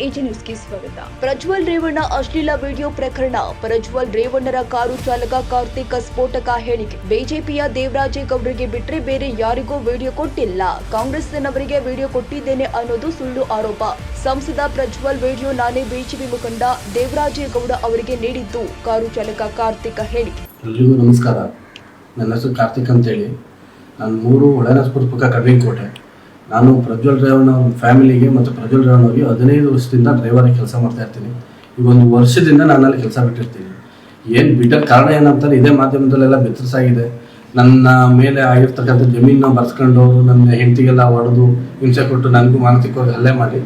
AJ ನ್ಯೂಸ್ಗೆ ಸ್ವಾಗತ. ಪ್ರಜ್ವಲ್ ರೇವಣ್ಣ ಅಶ್ಲೀಲ ವಿಡಿಯೋ ಪ್ರಕರಣ. ಪ್ರಜ್ವಲ್ ರೇವಣ್ಣರ ಕಾರು ಚಾಲಕ ಕಾರ್ತಿಕ್ ಸ್ಫೋಟಕ ಹೇಳಿಕೆ. ಬಿಜೆಪಿಯ ದೇವರಾಜೇಗೌಡರಿಗೆ ಬಿಟ್ಟರೆ ಬೇರೆ ಯಾರಿಗೂ ವಿಡಿಯೋ ಕೊಟ್ಟಿಲ್ಲ. ಕಾಂಗ್ರೆಸ್ನವರಿಗೆ ವಿಡಿಯೋ ಕೊಟ್ಟಿದ್ದೇನೆ ಅನ್ನೋದು ಸುಳ್ಳು ಆರೋಪ. ಸಂಸದ ಪ್ರಜ್ವಲ್ ವಿಡಿಯೋ ನಾನೇ ಬಿಜೆಪಿ ಮುಖಂಡ ದೇವರಾಜೇಗೌಡ ಅವರಿಗೆ ನೀಡಿದ್ದು. ಕಾರು ಚಾಲಕ ಕಾರ್ತಿಕ್ ಹೇಳಿಕೆ. ಎಲ್ಲರಿಗೂ ನಮಸ್ಕಾರ. ನನ್ನ ಹೆಸರು ಕಾರ್ತಿಕ್ ಅಂತೇಳಿ. ನಾನು ಮೂರು ಒಳನಸ್ಪುರ ಪಕ್ಕ ಕಡ್ವಿಂಕೋಟೆ. ನಾನು ಪ್ರಜ್ವಲ್ ರೇವಣ್ಣ ಅವ್ರ ಫ್ಯಾಮಿಲಿಗೆ ಮತ್ತು ಪ್ರಜ್ವಲ್ ರೇವಣ್ಣ ಅವರಿಗೆ 15 ವರ್ಷದಿಂದ ಡ್ರೈವರಾಗಿ ಕೆಲಸ ಮಾಡ್ತಾ ಇರ್ತೀನಿ. ಈ 1 ವರ್ಷದಿಂದ ನಾನು ಅಲ್ಲಿ ಕೆಲಸ ಬಿಟ್ಟಿರ್ತೀನಿ. ಏನು ಬಿಟ್ಟ ಕಾರಣ ಏನಂತಾರೆ, ಇದೇ ಮಾಧ್ಯಮದಲ್ಲೆಲ್ಲ ಬೆತ್ತರಿಸಾಗಿದೆ. ನನ್ನ ಮೇಲೆ ಆಗಿರ್ತಕ್ಕಂಥ ಜಮೀನನ್ನ ಬರ್ಸ್ಕೊಂಡು ನನ್ನ ಹೆಂಡತಿಗೆಲ್ಲ ಹೊಡೆದು ಹಿಂಸೆ ಕೊಟ್ಟು ನನಗೂ ಮಾನಸಿಕವಾಗಿ ಹಲ್ಲೆ ಮಾಡಿ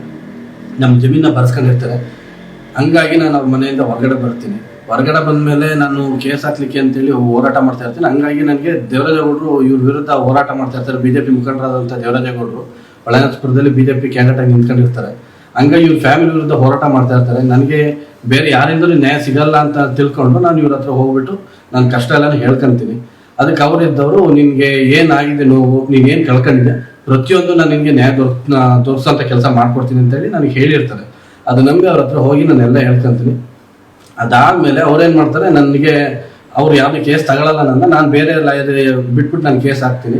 ನಮ್ಮ ಜಮೀನನ್ನ ಬರ್ಸ್ಕೊಂಡಿರ್ತಾರೆ. ಹಂಗಾಗಿ ನಾನು ಅವ್ರ ಮನೆಯಿಂದ ಹೊರಗಡೆ ಬರ್ತೀನಿ. ಹೊರಗಡೆ ಬಂದ ಮೇಲೆ ನಾನು ಕೇಸ್ ಹಾಕ್ಲಿಕ್ಕೆ ಅಂತೇಳಿ ಹೋರಾಟ ಮಾಡ್ತಾ ಇರ್ತೀನಿ. ಹಂಗಾಗಿ ನನಗೆ ದೇವರಾಜೇಗೌಡರು ಇವ್ರ ವಿರುದ್ಧ ಹೋರಾಟ ಮಾಡ್ತಾ ಇರ್ತಾರೆ. ಬಿಜೆಪಿ ಮುಖಂಡರಾದಂಥ ದೇವರಾಜೇಗೌಡರು ಒಳನಸ್ಪುರದಲ್ಲಿ ಬಿಜೆಪಿ ಕ್ಯಾಂಡಿಡೇಟ್ ಆಗಿ ನಿಂತ್ಕೊಂಡಿರ್ತಾರೆ. ಹಂಗಾಗಿ ಇವ್ರ ಫ್ಯಾಮಿಲಿ ವಿರುದ್ಧ ಹೋರಾಟ ಮಾಡ್ತಾ ಇರ್ತಾರೆ. ನನಗೆ ಬೇರೆ ಯಾರಿಂದಲೂ ನ್ಯಾಯ ಸಿಗಲ್ಲ ಅಂತ ತಿಳ್ಕೊಂಡು ನಾನು ಇವ್ರ ಹತ್ರ ಹೋಗ್ಬಿಟ್ಟು ನನ್ನ ಕಷ್ಟ ಎಲ್ಲ ಹೇಳ್ಕೊಂತೀನಿ. ಅದಕ್ಕೆ ಅವರಿದ್ದವರು, ನಿನಗೆ ಏನಾಗಿದೆ ನೋವು, ನೀನೇನು ಕಳ್ಕೊಂಡಿದ್ದೆ, ಪ್ರತಿಯೊಂದು ನಾನು ನಿನಗೆ ನ್ಯಾಯ ತೋರಿಸೋಂಥ ಕೆಲಸ ಮಾಡ್ಕೊಡ್ತೀನಿ ಅಂತೇಳಿ ನನಗೆ ಹೇಳಿರ್ತಾರೆ. ಅದು ನಂಬಿ ಅವ್ರ ಹತ್ರ ಹೋಗಿ ನಾನೆಲ್ಲ ಹೇಳ್ಕೊಂತೀನಿ. ಅದಾದಮೇಲೆ ಅವ್ರೇನು ಮಾಡ್ತಾರೆ, ನನಗೆ ಅವ್ರು ಯಾವುದೇ ಕೇಸ್ ತಗೊಳ್ಳಲ್ಲ, ನಾನು ಬೇರೆ ಲಾಯರ್ ಬಿಟ್ಬಿಟ್ಟು ನಾನು ಕೇಸ್ ಹಾಕ್ತೀನಿ.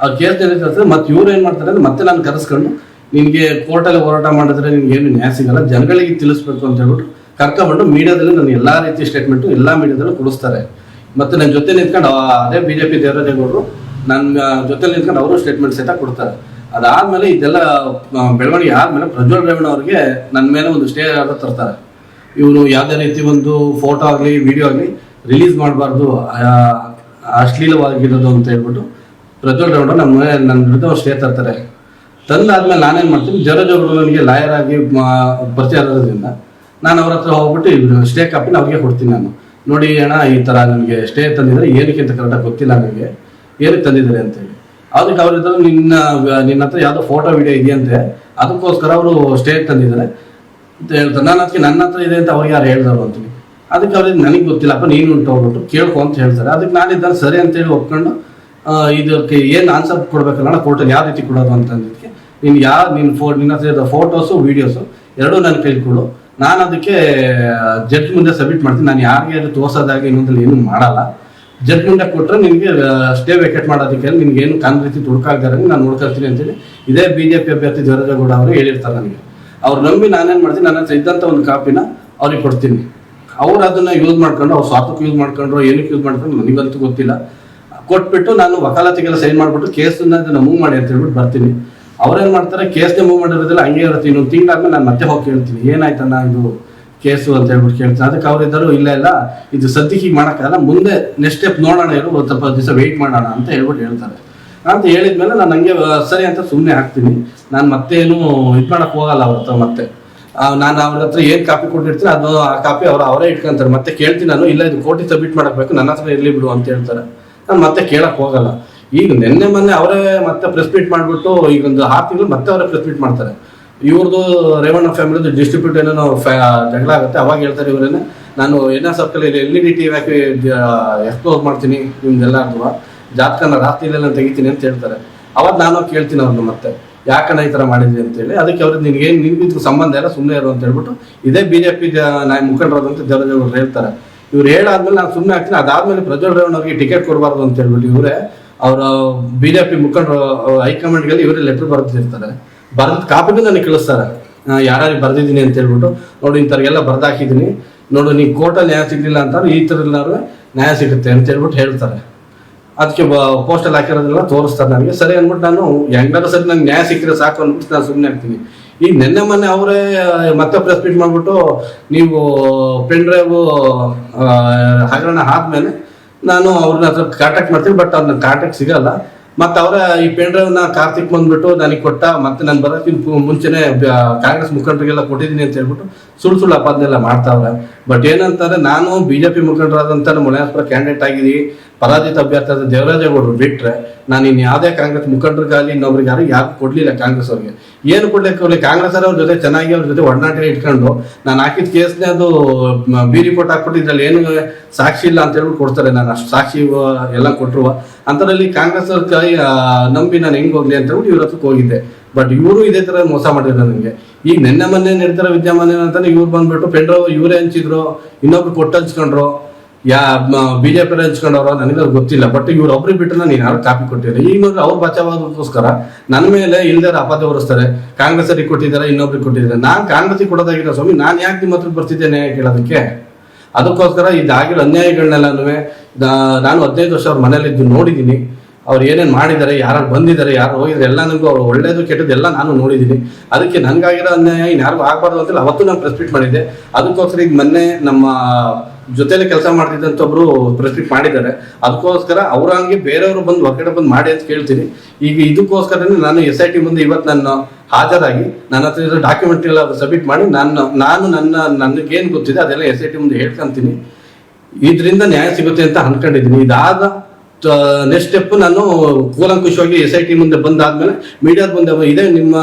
ಅವ್ರು ಕೇಸ್ ನಡೀತಾರೆ. ಮತ್ತು ಇವ್ರು ಏನು ಮಾಡ್ತಾರೆ ಅಂದರೆ ಮತ್ತೆ ನಾನು ಕರೆಸ್ಕೊಂಡು, ನಿನಗೆ ಕೋರ್ಟಲ್ಲಿ ಹೋರಾಟ ಮಾಡಿದ್ರೆ ನಿನ್ಗೆ ಏನು ನ್ಯಾಯ ಸಿಗಲ್ಲ, ಜನಗಳಿಗೆ ತಿಳಿಸ್ಬೇಕು ಅಂತ ಹೇಳ್ಬಿಟ್ಟು ಕರ್ಕೊಂಡ್ಬಂದು ಮೀಡಿಯಾದಲ್ಲಿ ನಾನು ಎಲ್ಲ ರೀತಿ ಸ್ಟೇಟ್ಮೆಂಟು ಎಲ್ಲ ಮೀಡಿಯಾದಲ್ಲೂ ಕೊಡಿಸ್ತಾರೆ. ಮತ್ತು ನನ್ನ ಜೊತೆ ನಿಂತ್ಕೊಂಡು ಅದೇ ಬಿಜೆಪಿ ದೇವರಾಜೇಗೌಡರು ನನ್ನ ಜೊತೆ ನಿಂತ್ಕೊಂಡು ಅವರು ಸ್ಟೇಟ್ಮೆಂಟ್ ಸಹಿತ ಕೊಡ್ತಾರೆ. ಅದಾದಮೇಲೆ ಇದೆಲ್ಲ ಬೆಳವಣಿಗೆ ಆದಮೇಲೆ ಪ್ರಜ್ವಲ್ ರೇವಣ್ಣ ಅವ್ರಿಗೆ ನನ್ನ ಮೇಲೆ ಒಂದು ಸ್ಟೇ ಆರ್ಡರ್ ತರ್ತಾರೆ. ಇವರು ಯಾವುದೇ ರೀತಿ ಒಂದು ಫೋಟೋ ಆಗಲಿ ವಿಡಿಯೋ ಆಗಲಿ ರಿಲೀಸ್ ಮಾಡಬಾರ್ದು, ಅಶ್ಲೀಲವಾಗಿರೋದು ಅಂತ ಹೇಳ್ಬಿಟ್ಟು ಪ್ರಜ್ವಲ್ ರೇವಣ್ಣ ನನ್ನ ವಿರುದ್ಧ ಸ್ಟೇ ತರ್ತಾರೆ. ತಂದಾದ್ಮೇಲೆ ನಾನೇನು ಮಾಡ್ತೀನಿ, ದೇವರಾಜೇಗೌಡರು ನನಗೆ ಲಾಯರ್ ಆಗಿ ಪರಿಚಯ ಇರೋದ್ರಿಂದ ನಾನು ಅವ್ರ ಹತ್ರ ಹೋಗ್ಬಿಟ್ಟು ಸ್ಟೇ ಕಾಪಿನ ಅವ್ರಿಗೆ ಕೊಡ್ತೀನಿ. ನಾನು ನೋಡಿ ಅಣ್ಣ, ಈ ಥರ ನನಗೆ ಸ್ಟೇ ತಂದಿದ್ದಾರೆ, ಏನಕ್ಕೆ ಅಂತ ಕರೆಕ್ಟಾಗಿ ಗೊತ್ತಿಲ್ಲ, ನನಗೆ ಏನಕ್ಕೆ ತಂದಿದ್ದಾರೆ ಅಂತೇಳಿ. ಅದಕ್ಕೆ ಅವ್ರಿದ್ರು ನಿನ್ನ ಹತ್ರ ಯಾವುದೋ ಫೋಟೋ ವಿಡಿಯೋ ಇದೆಯಂತೆ, ಅದಕ್ಕೋಸ್ಕರ ಅವರು ಸ್ಟೇ ತಂದಿದ್ದಾರೆ ಅಂತ ಹೇಳ್ತಾರೆ. ನಾನು ಅದಕ್ಕೆ ನನ್ನ ಹತ್ರ ಇದೆ ಅಂತ ಅವ್ರಿಗೆ ಯಾರು ಹೇಳ್ದವ್ರು ಅಂತೀನಿ. ಅದಕ್ಕೆ ಅವ್ರಿಗೆ ನನಗೆ ಗೊತ್ತಿಲ್ಲಪ್ಪ, ನೀನು ಉಂಟು ಹೋಗ್ಬಿಟ್ಟು ಕೇಳ್ಕೊ ಅಂತ ಹೇಳ್ತಾರೆ. ಅದಕ್ಕೆ ನಾನಿದ್ದಾನೆ ಸರಿ ಅಂತೇಳಿ ಒಪ್ಕೊಂಡು ಇದಕ್ಕೆ ಏನು ಆನ್ಸರ್ ಕೊಡ್ಬೇಕಲ್ಲ ಕೋರ್ಟಲ್ಲಿ ಯಾವ ರೀತಿ ಕೊಡೋದು ಅಂತಂದಿದ್ದಕ್ಕೆ, ನೀನು ನಿನ್ನ ಹತ್ರ ಇರೋ ಫೋಟೋಸು ವೀಡಿಯೋಸು ಎರಡೂ ನನ್ನ ಕೈಲಿ ಕೊಡು, ನಾನು ಅದಕ್ಕೆ ಜಡ್ಜ್ ಮುಂದೆ ಸಬ್ಮಿಟ್ ಮಾಡ್ತೀನಿ. ನಾನು ಯಾರಿಗೆ ಅದು ತೋರ್ಸೋದಾಗಿ ಇನ್ನೊಂದಲ್ಲಿ ಏನೂ ಮಾಡಲ್ಲ. ಜಡ್ಜ್ ಮುಂದೆ ಕೊಟ್ಟರೆ ನಿನಗೆ ಸ್ಟೇ ವೇಕೆಟ್ ಮಾಡೋದಕ್ಕೆ ನಿನ್ಗೆ ಏನು ಕಾನ್ ರೀತಿ ತುಡುಕಾಗ್ದಾರೆ ನಾನು ನೋಡ್ಕೊಳ್ತೀನಿ ಅಂತೇಳಿ ಇದೇ ಬಿಜೆಪಿ ಅಭ್ಯರ್ಥಿ ದೇವರಾಜೇಗೌಡ ಅವರು ಹೇಳಿರ್ತಾರೆ ನನಗೆ. ಅವ್ರು ನಂಬಿ ನಾನೇನು ಮಾಡ್ತೀನಿ, ನನ್ನ ಹತ್ರ ಇದ್ದಂಥ ಒಂದು ಕಾಪಿನ ಅವ್ರಿಗೆ ಕೊಡ್ತೀನಿ. ಅವ್ರು ಅದನ್ನು ಯೂಸ್ ಮಾಡ್ಕೊಂಡು, ಅವ್ರು ಸ್ವಾರ್ಥಕ್ಕೆ ಯೂಸ್ ಮಾಡ್ಕೊಂಡ್ರು, ಏನಕ್ಕೆ ಯೂಸ್ ಮಾಡ್ಕೊಂಡು ನನಗಂತೂ ಗೊತ್ತಿಲ್ಲ. ಕೊಟ್ಬಿಟ್ಟು ನಾನು ವಕಾಲತಿಗೆಲ್ಲ ಸೈನ್ ಮಾಡಿಬಿಟ್ಟು ಕೇಸನ್ನ ಅದನ್ನು ಮೂವ್ ಮಾಡಿ ಅಂತ ಹೇಳ್ಬಿಟ್ಟು ಬರ್ತೀನಿ. ಅವ್ರೇನು ಮಾಡ್ತಾರೆ, ಕೇಸ್ನೇ ಮೂವ್ ಮಾಡಿರೋದಿಲ್ಲ, ಹಂಗೆ ಇರುತ್ತೆ. ಇನ್ನೊಂದು ತಿಂಗಳಾದ್ಮೇಲೆ ನಾನು ಮತ್ತೆ ಹೋಗಿ ಕೇಳ್ತೀನಿ, ಏನಾಯ್ತಣ್ಣ ಇದು ಕೇಸು ಅಂತ ಹೇಳ್ಬಿಟ್ಟು ಕೇಳ್ತೀನಿ. ಅದಕ್ಕೆ ಅವರಿದ್ದರು, ಇಲ್ಲ ಇದು ಸದ್ಯಕ್ಕೆ ಹೀಗೆ ಮಾಡೋಕ್ಕಾಗಲ್ಲ, ಮುಂದೆ ನೆಕ್ಸ್ಟ್ ಸ್ಟೆಪ್ ನೋಡೋಣ, ಇರು ಒಂದು ಸ್ವಲ್ಪ ದಿವಸ ವೆಯ್ಟ್ ಮಾಡೋಣ ಅಂತ ಹೇಳ್ಬಿಟ್ಟು ಹೇಳ್ತಾರೆ. ಅಂತ ಹೇಳಿದ್ಮೇಲೆ ನಾನು ಹಂಗೆ ಸರಿ ಅಂತ ಸುಮ್ಮನೆ ಹಾಕ್ತೀನಿ. ನಾನು ಮತ್ತೇನು ಇದು ಮಾಡೋಕ್ಕೆ ಹೋಗಲ್ಲ ಅವ್ರ ಹತ್ರ. ಮತ್ತೆ ನಾನು ಅವ್ರ ಹತ್ರ ಏನು ಕಾಪಿ ಕೊಟ್ಟಿರ್ತೀನಿ ಅದು ಆ ಕಾಪಿ ಅವರೇ ಇಟ್ಕೊಂತಾರೆ. ಮತ್ತೆ ಕೇಳ್ತೀನಿ ನಾನು, ಇಲ್ಲ ಇದು ಕೋರ್ಟಿಗೆ ಸಬ್ಮಿಟ್ ಮಾಡಬೇಕು, ನನ್ನ ಹತ್ರ ಇರಲಿ ಬಿಡು ಅಂತ ಹೇಳ್ತಾರೆ. ನಾನು ಮತ್ತೆ ಕೇಳಕ್ಕೆ ಹೋಗಲ್ಲ. ಈಗ ಮೊನ್ನೆ ಅವರೇ ಮತ್ತೆ ಪ್ರೆಸ್ ಮೀಟ್ ಮಾಡಿಬಿಟ್ಟು ಈಗ ಒಂದು 6 ತಿಂಗಳು ಮತ್ತೆ ಅವರೇ ಪ್ರೆಸ್ ಮೀಟ್ ಮಾಡ್ತಾರೆ. ಇವ್ರದ್ದು ರೇವಣ್ಣ ಫ್ಯಾಮಿಲಿದು ಡಿಸ್ಟ್ರಿಬ್ಯೂಟ್ ಏನೋ ಜಗಳ ಆಗುತ್ತೆ, ಅವಾಗ ಹೇಳ್ತಾರೆ ಇವರೇನೆ, ನಾನು ಸರ್ಕಲ್ LED TV ಹಾಕಿ ಎಕ್ಸ್ಪ್ಲೋರ್ ಮಾಡ್ತೀನಿ, ನಿಮ್ದೆಲ್ಲ ಅಥವಾ ಜಾತಕನ ರಾತ್ರಿಲೆಲ್ಲ ತೆಗಿತೀನಿ ಅಂತ ಹೇಳ್ತಾರೆ. ಅವಾಗ ನಾನು ಕೇಳ್ತೀನಿ ಅವ್ರನ್ನ, ಮತ್ತೆ ಯಾಕಣ್ಣ ಈ ಥರ ಮಾಡಿದ್ವಿ ಅಂತೇಳಿ. ಅದಕ್ಕೆ ಅವ್ರಿಗೆ ನಿನ್ಗಿದ್ದು ಸಂಬಂಧ ಎಲ್ಲ ಸುಮ್ಮನೆ ಇರು ಅಂತ ಹೇಳ್ಬಿಟ್ಟು ಇದೇ ಬಿಜೆಪಿ ಮುಖಂಡರಾದಂಥ ದೇವರಾಜೇಗೌಡರು ಹೇಳ್ತಾರೆ. ಇವ್ರು ಹೇಳಾದ್ಮೇಲೆ ನಾನು ಸುಮ್ಮನೆ ಆಗ್ತೀನಿ. ಅದಾದ್ಮೇಲೆ ಪ್ರಜ್ವಲ್ ರೇವಣ್ಣ ಅವ್ರಿಗೆ ಟಿಕೆಟ್ ಕೊಡಬಾರ್ದು ಅಂತ ಹೇಳ್ಬಿಟ್ಟು ಇವರೇ ಅವರ ಬಿಜೆಪಿ ಮುಖಂಡರು ಹೈಕಮಾಂಡ್ಗೆ ಇವರೇ ಲೆಟರ್ ಬರೆದಿರ್ತಾರೆ. ಬರೆದ ಕಾಪಿನೂ ನನಗೆ ಕಳಿಸ್ತಾರೆ, ಯಾರ್ಯಾರಿಗೆ ಬರೆದಿದ್ದೀನಿ ಅಂತ ಹೇಳ್ಬಿಟ್ಟು, ನೋಡಿ ಇಂಥವ್ರಿಗೆಲ್ಲ ಬರ್ದಾಕಿದ್ದೀನಿ, ನೋಡು ನೀ ಕೋರ್ಟಲ್ಲಿ ನ್ಯಾಯ ಸಿಗಲಿಲ್ಲ ಅಂತಾರೆ, ಈ ಥರ ಎಲ್ಲರೂ ನ್ಯಾಯ ಸಿಗುತ್ತೆ ಅಂತ ಹೇಳ್ಬಿಟ್ಟು ಹೇಳ್ತಾರೆ. ಅದಕ್ಕೆ ಪೋಸ್ಟಲ್ಲಿ ಹಾಕಿರೋದೆಲ್ಲ ತೋರಿಸ್ತಾರೆ ನನಗೆ. ಸರಿ ಅಂದ್ಬಿಟ್ಟು ನಾನು ಹೆಂಗಾದ್ರೂ ಸರಿ ನಂಗೆ ನ್ಯಾಯ ಸಿಕ್ಕಿದ್ರೆ ಸಾಕು ಅಂದ್ಬಿಟ್ಟು ನಾನು ಸುಮ್ಮನೆ ಆಗ್ತೀನಿ. ಈಗ ಮೊನ್ನೆ ಅವರೇ ಮತ್ತೆ ಪ್ರೆಸ್ ಮೀಟ್ ಮಾಡಿಬಿಟ್ಟು, ನೀವು ಪೆನ್ ಡ್ರೈವು ಹಗರಣ ಆದಮೇಲೆ ನಾನು ಅವ್ರನ್ನ ಹತ್ರ ಕಾಂಟ್ಯಾಕ್ಟ್ ಮಾಡ್ತೀನಿ, ಬಟ್ ಅವ್ರನ್ನ ಕಾಂಟ್ಯಾಕ್ಟ್ ಸಿಗಲ್ಲ. ಮತ್ತು ಅವರ ಈ ಪೆನ್ ಡ್ರೈವ್ನ ಕಾರ್ತಿಕ್ ಬಂದ್ಬಿಟ್ಟು ನನಗೆ ಕೊಟ್ಟ, ಮತ್ತೆ ನಾನು ಬರೋಕ್ಕಿಂತ ಮುಂಚೆನೇ ಕಾಂಗ್ರೆಸ್ ಮುಖಂಡರಿಗೆಲ್ಲ ಕೊಟ್ಟಿದ್ದೀನಿ ಅಂತ ಹೇಳ್ಬಿಟ್ಟು ಸುಳ್ಳು ಅಪಾದನೆಲ್ಲ ಮಾಡ್ತಾವ್ರೆ. ಬಟ್ ಏನಂತಾರೆ, ನಾನು ಬಿಜೆಪಿ ಮುಖಂಡರಾದಂಥ ನಮ್ಮ ಒಳನಸ್ಪುರ ಕ್ಯಾಂಡಿಡೇಟ್ ಆಗಿದ್ದೀವಿ, ಪರಾಜಿತ ಅಭ್ಯರ್ಥಿ ದೇವರಾಜೇಗೌಡರು ಬಿಟ್ರೆ ನಾನು ಇನ್ನು ಯಾವುದೇ ಕಾಂಗ್ರೆಸ್ ಮುಖಂಡರಿಗಾಗಲಿ ಇನ್ನೊಬ್ರಿಗೆ ಯಾರು ಕೊಡ್ಲಿಲ್ಲ ಕಾಂಗ್ರೆಸ್ ಅವ್ರಿಗೆ. ಏನು ಕೊಡ್ಲಿಕ್ಕೆ ಕಾಂಗ್ರೆಸ್ ಅವ್ರ ಜೊತೆ ಚೆನ್ನಾಗಿ ಅವ್ರ ಜೊತೆ ಒಡನಾಟ ಇಟ್ಕೊಂಡು ನಾನು ಹಾಕಿದ ಕೇಸ್ನೇ ಅದು ಬಿ ರಿಪೋರ್ಟ್ ಹಾಕ್ಬಿಟ್ಟು ಇದ್ರಲ್ಲಿ ಏನು ಸಾಕ್ಷಿ ಇಲ್ಲ ಅಂತ ಹೇಳ್ಬಿಟ್ಟು ಕೊಡ್ತಾರೆ. ನಾನು ಅಷ್ಟು ಸಾಕ್ಷಿ ಎಲ್ಲ ಕೊಟ್ಟರು ಅಂತರಲ್ಲಿ ಕಾಂಗ್ರೆಸ್ ಅವ್ರ ಕೈ ನಂಬಿ ನಾನು ಹೆಂಗ್ ಹೋಗ್ಲಿ ಅಂತ ಹೇಳ್ಬಿಟ್ಟು ಇವ್ರ ಹತ್ರಕ್ಕೆ ಹೋಗಿದ್ದೆ. ಬಟ್ ಇವರು ಇದೇ ತರ ಮೋಸ ಮಾಡಿದ್ರು ನನಗೆ. ಈಗ ನಿನ್ನೆ ಮೊನ್ನೆ ನಡೀತಾರ ವಿದ್ಯಮಾನ ಅಂತಾನೆ ಇವ್ರು ಬಂದ್ಬಿಟ್ಟು ಪೆಂಡ್ರವ್ ಇವರೇ ಹಂಚಿದ್ರು, ಇನ್ನೊಬ್ರು ಕೊಟ್ಟು ಹಂಚ್ಕೊಂಡ್ರು, ಬಿಜೆಪಿ ಹಂಚ್ಕೊಂಡವ್ರು ನನಗೆ ಗೊತ್ತಿಲ್ಲ. ಬಟ್ ಇವ್ರೊಬ್ರಿಗೆ ಬಿಟ್ಟು ನಾನು ಯಾರು ಕಾಪಿ ಕೊಟ್ಟಿಲ್ಲ. ಈಗ ನೋಡ್ರಿ ಅವ್ರು ಬಚಾವಾಗೋಸ್ಕರ ನನ್ನ ಮೇಲೆ ಇಲ್ದಾರ ಅಪವಾದ ಹೊರಿಸ್ತಾರೆ. ಕಾಂಗ್ರೆಸ್ ಅವ್ರಿಗೆ ಕೊಟ್ಟಿದ್ದಾರೆ, ಇನ್ನೊಬ್ರಿಗೆ ಕೊಟ್ಟಿದ್ದಾರೆ. ನಾನು ಕಾಂಗ್ರೆಸ್ಗೆ ಕೊಡೋದಾಗಿಲ್ಲ ಸ್ವಾಮಿ, ನಾನು ಯಾಕೆ ನಿಮ್ಮ ಹತ್ರ ಬರ್ತಿದ್ದೇನೆ ಕೇಳೋದಕ್ಕೆ? ಅದಕ್ಕೋಸ್ಕರ ಇದಾಗಿರೋ ಅನ್ಯಾಯಗಳನ್ನೆಲ್ಲನೂ ನಾನು 15 ವರ್ಷ ಅವ್ರ ಮನೇಲಿದ್ದು ನೋಡಿದ್ದೀನಿ. ಅವ್ರು ಏನೇನು ಮಾಡಿದ್ದಾರೆ, ಯಾರು ಬಂದಿದ್ದಾರೆ, ಯಾರು ಹೋಗಿದ್ದಾರೆ, ಎಲ್ಲ ನನಗೂ ಅವ್ರು ಒಳ್ಳೇದು ಕೆಟ್ಟದ್ದು ಎಲ್ಲ ನಾನು ನೋಡಿದ್ದೀನಿ. ಅದಕ್ಕೆ ನನಗಾಗಿರೋ ಅನ್ಯಾಯ ಇನ್ಯಾರಿಗೂ ಆಗಬಾರ್ದು ಅಂತೇಳಿ ಅವತ್ತು ನಾನು ಪ್ರೆಸ್ ಮೀಟ್ ಮಾಡಿದ್ದೆ. ಅದಕ್ಕೋಸ್ಕರ ಈಗ ಮೊನ್ನೆ ನಮ್ಮ ಜೊತೆಲಿ ಕೆಲಸ ಮಾಡ್ತಿದ್ದಂತ ಒಬ್ರು ಪ್ರೆಸ್ ಮೀಟ್ ಮಾಡಿದ್ದಾರೆ. ಅದಕ್ಕೋಸ್ಕರ ಅವ್ರ ಹಂಗೆ ಬೇರೆಯವರು ಬಂದು ಹೊರಗಡೆ ಬಂದು ಮಾಡಿ ಅಂತ ಕೇಳ್ತೀನಿ. ಈಗ ಇದಕ್ಕೋಸ್ಕರನೇ ನಾನು SIT ಮುಂದೆ ಇವತ್ತು ನಾನು ಹಾಜರಾಗಿ ನನ್ನ ಹತ್ರ ಇರೋ ಡಾಕ್ಯುಮೆಂಟ್ ಎಲ್ಲ ಸಬ್ಮಿಟ್ ಮಾಡಿ ನಾನು ನನಗೇನು ಗೊತ್ತಿದೆ ಅದೆಲ್ಲ SIT ಮುಂದೆ ಹೇಳ್ಕೊಂತೀನಿ. ಇದರಿಂದ ನ್ಯಾಯ ಸಿಗುತ್ತೆ ಅಂತ ಅನ್ಕೊಂಡಿದ್ದೀನಿ. ಇದಾದ ನೆಕ್ಸ್ಟ್ ಸ್ಟೆಪ್ ನಾನು ಕೂಲಂಕುಷವಾಗಿ SIT ಮುಂದೆ ಬಂದಾದ್ಮೇಲೆ ಮೀಡಿಯಾದ ಮುಂದೆ ಇದೇ ನಿಮ್ಮ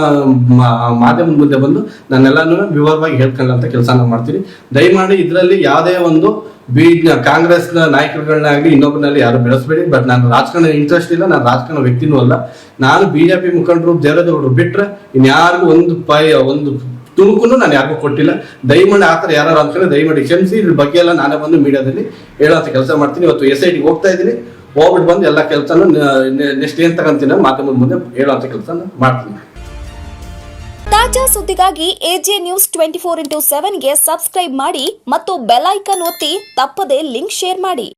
ಮಾಧ್ಯಮದ ಮುಂದೆ ಬಂದು ನಾನೆಲ್ಲಾನು ವಿವರವಾಗಿ ಹೇಳ್ಕೊಳ್ಳೋ ಅಂತ ಕೆಲಸ ಮಾಡ್ತೀನಿ. ದಯಮಾಡಿ ಇದರಲ್ಲಿ ಯಾವುದೇ ಒಂದು ಕಾಂಗ್ರೆಸ್ನ ನಾಯಕರುಗಳನ್ನಾಗಲಿ ಇನ್ನೊಬ್ಬರಲ್ಲಿ ಯಾರು ಬೆಳೆಸಬೇಡಿ. ಬಟ್ ನಾನು ರಾಜಕಾರಣ ಇಂಟ್ರೆಸ್ಟ್ ಇಲ್ಲ, ನಾನು ರಾಜಕಾರಣ ವ್ಯಕ್ತಿನೂ ಅಲ್ಲ. ನಾನು BJP ಮುಖಂಡರು ದೇವರಾಜೇಗೌಡರು ಬಿಟ್ರೆ ಇನ್ಯಾರಿಗೂ ಒಂದು ತುಣುಕು ನಾನು ಯಾರಿಗೂ ಕೊಟ್ಟಿಲ್ಲ. ದಯಮಾಡಿ ಆ ಥರ ಯಾರು ಅನ್ಕೊಂಡ್ರೆ ದಯಮಾಡಿ ಕ್ಷಮಿಸಿ. ಇದ್ರ ಬಗ್ಗೆ ಎಲ್ಲ ನಾನೇ ಬಂದು ಮೀಡಿಯಾದಲ್ಲಿ ಹೇಳೋಂಥ ಕೆಲಸ ಮಾಡ್ತೀನಿ. ಇವತ್ತು SIT ಹೋಗ್ತಾ ಇದ್ದೀನಿ, ಹೋಗ್ಬಿಟ್ಟು ಬಂದು ಎಲ್ಲ ಕೆಲಸನೂ ನೆಕ್ಸ್ಟ್ ಏನ್ ತಗೊಂತೀನಿ ಮಾಧ್ಯಮದ ಮುಂದೆ ಹೇಳುವಂತ ಕೆಲಸ ಮಾಡ್ತೀನಿ. ತಾಜಾ ಸುದ್ದಿಗಾಗಿ AJ News 24/7 ಗೆ ಸಬ್ಸ್ಕ್ರೈಬ್ ಮಾಡಿ ಮತ್ತು ಬೆಲ್ ಐಕಾನ್ ಒತ್ತಿ ತಪ್ಪದೇ ಲಿಂಕ್ ಶೇರ್ ಮಾಡಿ.